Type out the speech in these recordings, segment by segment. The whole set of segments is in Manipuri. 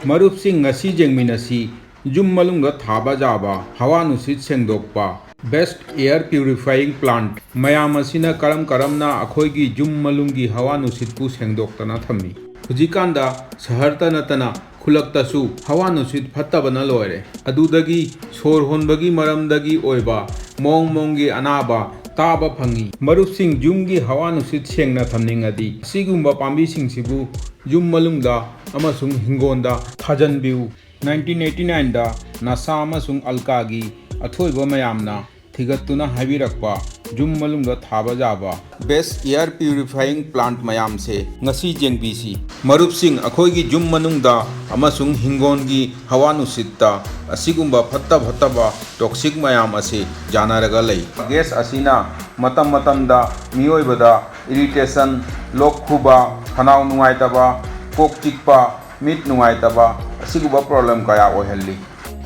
ꯃꯔꯨꯞꯁꯤꯡ ꯉꯁꯤ ꯌꯦꯡꯃꯤꯟꯅꯁꯤ ꯌꯨꯝ ꯃꯅꯨꯡꯗ ꯊꯥꯕ ꯌꯥꯕ ꯍꯋꯥ ꯅꯨꯡꯁꯤꯠ ꯁꯦꯡꯗꯣꯛꯄ ꯕꯦꯁꯠ ꯑꯦꯌꯔ ꯄ꯭ꯌꯨꯔꯤꯐꯥꯏꯌꯤꯡ ꯄ꯭ꯂꯥꯟꯠ ꯃꯌꯥꯝ ꯑꯁꯤꯅ ꯀꯔꯝꯅ ꯑꯩꯈꯣꯏꯒꯤ ꯌꯨꯝ ꯃꯅꯨꯡꯒꯤ ꯍꯋꯥ ꯅꯨꯡꯁꯤꯠꯄꯨ ꯁꯦꯡꯗꯣꯛꯇꯅ ꯊꯝꯃꯤ꯫ ꯍꯧꯖꯤꯛꯀꯥꯟꯗ ꯁꯍꯔꯇ ꯅꯠꯇꯅ ꯈꯨꯜꯂꯛꯇꯁꯨ ꯍꯋꯥ ꯅꯨꯡꯁꯤꯠ ꯐꯠꯇꯕꯅ ꯂꯣꯏꯔꯦ꯫ ꯑꯗꯨꯗꯒꯤ ꯁꯣꯔ ꯍꯣꯟꯕꯒꯤ ꯃꯔꯝꯗꯒꯤ ꯑꯣꯏꯕ ꯃꯑꯣꯡꯒꯤ ꯑꯅꯥꯕ ꯇꯥꯕ ꯐꯪꯏ꯫ ꯃꯔꯨꯞꯁꯤꯡ ꯌꯨꯝꯒꯤ ꯍꯋꯥ ꯅꯨꯡꯁꯤꯠ ꯁꯦꯡꯅ ꯊꯝꯅꯤꯡꯉꯗꯤ ꯑꯁꯤꯒꯨꯝꯕ ꯄꯥꯝꯕꯤꯁꯤꯡꯁꯤꯕꯨ ꯌꯨꯝ ꯃꯅꯨꯡꯗ ꯑꯃꯁꯨꯡ ꯍꯤꯡꯒꯣꯟꯗ ꯊꯥꯖꯟꯕꯤꯌꯨ꯫ 1989ꯗ ꯅꯥꯁꯥ ꯑꯃꯁꯨꯡ ꯑꯜꯀꯥꯒꯤ ꯑꯊꯣꯏꯕ ꯃꯌꯥꯝꯅ ꯊꯤꯒꯠꯇꯨꯅ ꯍꯥꯏꯕꯤꯔꯛꯄ ꯌꯨꯝ ꯃꯅꯨꯡꯗ ꯊꯥꯕ ꯌꯥꯕ ꯕꯦꯁꯠ ꯑꯦꯌꯔ ꯄ꯭ꯌꯨꯔꯤꯐꯥꯏꯌꯤꯡ ꯄ꯭ꯂꯥꯟꯠ ꯃꯌꯥꯝꯁꯦ ꯉꯁꯤ ꯌꯦꯡꯕꯤꯁꯤ꯫ ꯃꯔꯨꯞꯁꯤꯡ ꯑꯩꯈꯣꯏꯒꯤ ꯌꯨꯝ ꯃꯅꯨꯡꯗ ꯑꯃꯁꯨꯡ ꯍꯤꯡꯒꯣꯟꯒꯤ ꯍꯋꯥ ꯅꯨꯡꯁꯤꯠꯇ ꯑꯁꯤꯒꯨꯝꯕ ꯐꯠꯇꯕ ꯇꯣꯛꯁꯤꯛ ꯃꯌꯥꯝ ꯑꯁꯤ ꯌꯥꯅꯔꯒ ꯂꯩ꯫ ꯒꯦꯁ ꯑꯁꯤꯅ ꯃꯇꯝꯗ ꯃꯤꯑꯣꯏꯕꯗ ꯏꯔꯤꯇꯦꯁꯟ, ꯂꯣꯛ ꯈꯨꯕ, ꯈꯅꯥꯎ ꯅꯨꯡꯉꯥꯏꯇꯕ, ꯀꯣꯛ ꯆꯤꯛꯄ, ꯃꯤꯠ ꯅꯨꯡꯉꯥꯏꯇꯕ ꯑꯁꯤꯒꯨꯝꯕ ꯄ꯭ꯔꯣꯕ꯭ꯂꯦꯝ ꯀꯌꯥ ꯑꯣꯏꯍꯜꯂꯤ꯫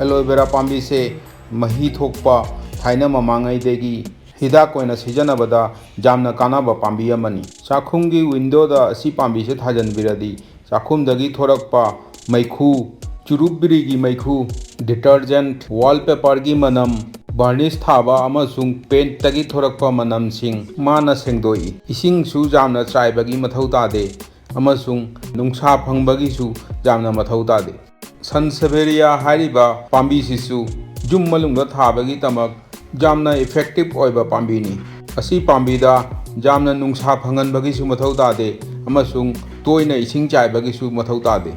ꯑꯦꯂꯣꯚꯦꯔꯥ ꯄꯥꯝꯕꯤꯁꯦ ꯃꯍꯤ ꯊꯣꯛꯄ ꯊꯥꯏꯅ ꯃꯃꯥꯡꯉꯩꯗꯒꯤ ꯍꯤꯗꯥꯛ ꯑꯣꯏꯅ ꯁꯤꯖꯤꯟꯅꯕꯗ ꯌꯥꯝꯅ ꯀꯥꯟꯅꯕ ꯄꯥꯝꯕꯤ ꯑꯃꯅꯤ꯫ ꯆꯥꯛꯈꯨꯝꯒꯤ ꯋꯤꯟꯗꯣꯗ ꯑꯁꯤ ꯄꯥꯝꯕꯤꯁꯦ ꯊꯥꯖꯟꯕꯤꯔꯗꯤ ꯆꯥꯛꯈꯨꯝꯗꯒꯤ ꯊꯣꯔꯛꯄ ꯃꯩꯈꯨ, ꯆꯨꯔꯨꯞ ꯕꯤꯔꯤꯒꯤ ꯃꯩꯈꯨ, ꯗꯤꯇꯔꯖꯦꯟꯠ, ꯋꯥꯜꯄꯦꯄꯔꯒꯤ ꯃꯅꯝ, ꯚꯥꯔꯅꯤꯁ ꯊꯥꯕ ꯑꯃꯁꯨꯡ ꯄꯦꯟꯠꯇꯒꯤ ꯊꯣꯔꯛꯄ ꯃꯅꯝꯁꯤꯡ ꯃꯥꯅ ꯁꯦꯡꯗꯣꯛꯏ꯫ ꯏꯁꯤꯡꯁꯨ ꯌꯥꯝꯅ ꯆꯥꯏꯕꯒꯤ ꯃꯊꯧ ꯇꯥꯗꯦ ꯑꯃꯁꯨꯡ ꯅꯨꯡꯁꯥ ꯐꯪꯕꯒꯤꯁꯨ ꯌꯥꯝꯅ ꯃꯊꯧ ꯇꯥꯗꯦ꯫ ꯁꯟꯁꯦꯚꯦꯔꯤꯌꯥ ꯍꯥꯏꯔꯤꯕ ꯄꯥꯝꯕꯤꯁꯤꯁꯨ ꯌꯨꯝ ꯃꯅꯨꯡꯗ ꯊꯥꯕꯒꯤꯗꯃꯛ ꯌꯥꯝꯅ ꯏꯐꯦꯛꯇꯤꯚ ꯑꯣꯏꯕ ꯄꯥꯝꯕꯤꯅꯤ꯫ ꯑꯁꯤ ꯄꯥꯝꯕꯤꯗ ꯌꯥꯝꯅ ꯅꯨꯡꯁꯥ ꯐꯪꯍꯟꯕꯒꯤꯁꯨ ꯃꯊꯧ ꯇꯥꯗꯦ ꯑꯃꯁꯨꯡ ꯇꯣꯏꯅ ꯏꯁꯤꯡ ꯆꯥꯏꯕꯒꯤꯁꯨ ꯃꯊꯧ ꯇꯥꯗꯦ꯫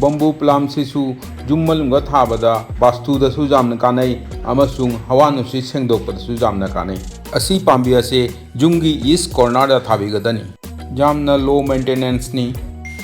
ꯕꯝꯕꯨ ꯄ꯭ꯂꯥꯝꯁꯤꯁꯨ ꯌꯨꯝ ꯃꯅꯨꯡꯗ ꯊꯥꯕꯗ ꯕꯥꯁꯇꯨꯗꯁꯨ ꯌꯥꯝꯅ ꯀꯥꯟꯅꯩ ꯑꯃꯁꯨꯡ ꯍꯋꯥ ꯅꯨꯡꯁꯤꯠ ꯁꯦꯡꯗꯣꯛꯄꯗꯁꯨ ꯌꯥꯝꯅ ꯀꯥꯟꯅꯩ꯫ ꯑꯁꯤ ꯄꯥꯝꯕꯤ ꯑꯁꯤ ꯌꯨꯝꯒꯤ ꯏꯁ ꯀꯣꯔꯅꯔꯗ ꯊꯥꯕꯤꯒꯗꯅꯤ꯫ ꯌꯥꯝꯅ ꯂꯣ ꯃꯦꯟꯇꯦꯅꯦꯟꯁꯅꯤ,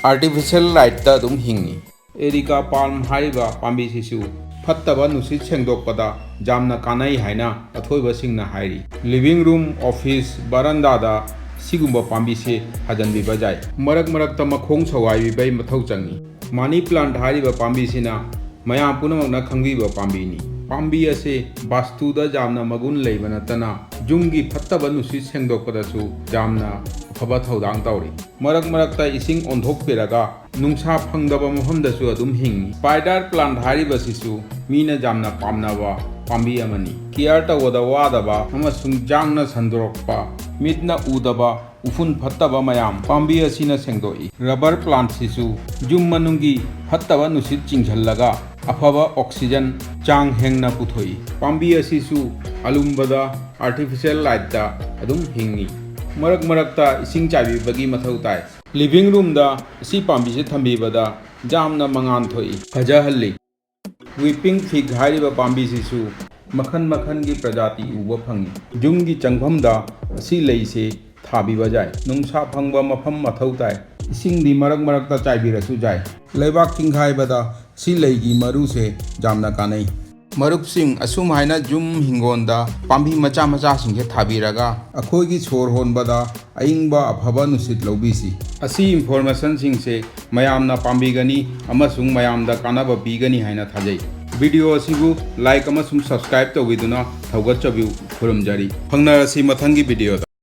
ꯑꯥꯔꯇꯤꯐꯤꯁꯤꯌꯦꯜ ꯂꯥꯏꯠꯇ ꯑꯗꯨꯝ ꯍꯤꯡꯏ꯫ ꯑꯦꯔꯤꯀꯥ ꯄꯥꯜꯝ ꯍꯥꯏꯔꯤꯕ ꯄꯥꯝꯕꯤꯁꯤꯁꯨ ꯐꯠꯇꯕ ꯅꯨꯡꯁꯤꯠ ꯁꯦꯡꯗꯣꯛꯄꯗ ꯌꯥꯝꯅ ꯀꯥꯟꯅꯩ ꯍꯥꯏꯅ ꯑꯊꯣꯏꯕꯁꯤꯡꯅ ꯍꯥꯏꯔꯤ꯫ ꯂꯤꯚꯤꯡ ꯔꯨꯝ, ꯑꯣꯐꯤꯁ, ꯕꯔꯟꯗꯥꯗ ꯁꯤꯒꯨꯝꯕ ꯄꯥꯝꯕꯤꯁꯦ ꯊꯥꯖꯟꯕꯤꯕ ꯌꯥꯏ꯫ ꯃꯔꯛꯇ ꯃꯈꯣꯡ ꯁꯋꯥꯏꯕꯤꯕꯩ ꯃꯊꯧ ꯆꯪꯏ꯫ ꯃꯅꯤ ꯄ꯭ꯂꯥꯟꯠ ꯍꯥꯏꯔꯤꯕ ꯄꯥꯝꯕꯤꯁꯤꯅ ꯃꯌꯥꯝ ꯄꯨꯝꯅꯃꯛꯅ ꯈꯪꯕꯤꯕ ꯄꯥꯝꯕꯤꯅꯤ꯫ ꯄꯥꯝꯕꯤ ꯑꯁꯤ ꯕꯥꯁꯇꯨꯗ ꯌꯥꯝꯅ ꯃꯒꯨꯟ ꯂꯩꯕ ꯅꯠꯇꯅ ꯌꯨꯝꯒꯤ ꯐꯠꯇꯕ ꯅꯨꯡꯁꯤꯠ ꯁꯦꯡꯗꯣꯛꯄꯗꯁꯨ ꯌꯥꯝꯅ ꯑꯐꯕ ꯊꯧꯗꯥꯡ ꯇꯧꯔꯤ꯫ ꯃꯔꯛꯇ ꯏꯁꯤꯡ ꯑꯣꯟꯊꯣꯛꯄꯤꯔꯒ ꯅꯨꯡꯁꯥ ꯐꯪꯗꯕ ꯃꯐꯝꯗꯁꯨ ꯑꯗꯨꯝ ꯍꯤꯡꯏ꯫ ꯁ꯭ꯄꯥꯏꯗꯔ ꯄ꯭ꯂꯥꯟꯠ ꯍꯥꯏꯔꯤꯕꯁꯤꯁꯨ ꯃꯤꯅ ꯌꯥꯝꯅ ꯄꯥꯝꯅꯕ ꯄꯥꯝꯕꯤ ꯑꯃꯅꯤ꯫ ꯀꯤꯌꯔ ꯇꯧꯕꯗ ꯋꯥꯗꯕ ꯑꯃꯁꯨꯡ ꯌꯥꯡꯅ ꯁꯟꯗꯣꯔꯛꯄ, ꯃꯤꯠꯅ ꯎꯗꯕ ꯎꯐꯨꯟ ꯐꯠꯇꯕ ꯃꯌꯥꯝ ꯄꯥꯝꯕꯤ ꯑꯁꯤꯅ ꯁꯦꯡꯗꯣꯛꯏ꯫ ꯔꯕꯔ ꯄ꯭ꯂꯥꯟꯠꯁꯤꯁꯨ ꯌꯨꯝ ꯃꯅꯨꯡꯒꯤ ꯐꯠꯇꯕ ꯅꯨꯡꯁꯤꯠ ꯆꯤꯡꯁꯤꯜꯂꯒ ꯑꯐꯕ ꯑꯣꯛꯁꯤꯖꯦꯟ ꯆꯥꯡ ꯍꯦꯟꯅ ꯄꯨꯊꯣꯛꯏ꯫ ꯄꯥꯝꯕꯤ ꯑꯁꯤꯁꯨ ꯑꯂꯨꯝꯕꯗ ꯑꯥꯔꯇꯤꯐꯤꯁꯤꯌꯦꯜ ꯂꯥꯏꯠꯇ ꯑꯗꯨꯝ ꯍꯤꯡꯏ꯫ ꯃꯔꯛꯇ ꯏꯁꯤꯡ ꯆꯥꯏꯕꯤꯕꯒꯤ ꯃꯊꯧ ꯇꯥꯏ꯫ ꯂꯤꯚꯤꯡ ꯔꯨꯝꯗ ꯑꯁꯤ ꯄꯥꯝꯕꯤꯁꯦ ꯊꯝꯕꯤꯕꯗ ꯌꯥꯝꯅ ꯃꯉꯥꯜ ꯊꯣꯛꯏ, ꯐꯖꯍꯜꯂꯤ꯫ ꯋꯤꯄꯤꯡ ꯐꯤగ్ ꯍꯥꯏꯔꯤꯕ ꯄꯥꯝꯕꯤꯁꯤꯁꯨ ꯃꯈꯜꯒꯤ ꯄ꯭ꯔꯖꯥꯇꯤ ꯎꯕ ꯐꯪꯏ꯫ ꯌꯨꯝꯒꯤ ꯆꯪꯐꯝꯗ ꯑꯁꯤ ꯂꯩꯁꯦ ꯊꯥꯕꯤꯕ ꯌꯥꯏ꯫ ꯅꯨꯡꯁꯥ ꯐꯪꯕ ꯃꯐꯝ ꯃꯊꯧ ꯇꯥꯏ꯫ ꯏꯁꯤꯡꯗꯤ ꯃꯔꯛꯇ ꯆꯥꯏꯕꯤꯔꯁꯨ ꯌꯥꯏ꯫ ꯂꯩꯕꯥꯛ ꯇꯤꯡꯈꯥꯏꯕꯗ ꯁꯤ ꯂꯩꯒꯤ ꯃꯔꯨꯁꯦ ꯌꯥꯝꯅ ꯀꯥꯟꯅꯩ꯫ ꯃꯔꯨꯞꯁꯤꯡ ꯑꯁꯨꯝ ꯍꯥꯏꯅ ꯌꯨꯝ ꯍꯤꯡꯒꯣꯟꯗ ꯄꯥꯝꯕꯤ ꯃꯆꯥꯁꯤꯡꯁꯦ ꯊꯥꯕꯤꯔꯒ ꯑꯩꯈꯣꯏꯒꯤ ꯁꯣꯔ ꯍꯣꯟꯕꯗ ꯑꯏꯪꯕ ꯑꯐꯕ ꯅꯨꯡꯁꯤꯠ ꯂꯧꯕꯤꯁꯤ꯫ ꯑꯁꯤ ꯏꯟꯐꯣꯔꯃꯦꯁꯟꯁꯤꯡꯁꯦ ꯃꯌꯥꯝꯅ ꯄꯥꯝꯕꯤꯒꯅꯤ ꯑꯃꯁꯨꯡ ꯃꯌꯥꯝꯗ ꯀꯥꯟꯅꯕ ꯄꯤꯒꯅꯤ ꯍꯥꯏꯅ ꯊꯥꯖꯩ꯫ ꯚꯤꯗꯤꯑꯣ ꯑꯁꯤꯕꯨ ꯂꯥꯏꯛ ꯑꯃꯁꯨꯡ ꯁꯕꯁꯀ꯭ꯔꯥꯏꯕ ꯇꯧꯕꯤꯗꯨꯅ ꯊꯧꯒꯠꯆꯕꯤꯌꯨ, ꯈꯨꯔꯨꯝꯖꯔꯤ꯫ ꯐꯪꯅꯔꯁꯤ ꯃꯊꯪꯒꯤ ꯚꯤꯗꯤꯑꯣꯗ꯫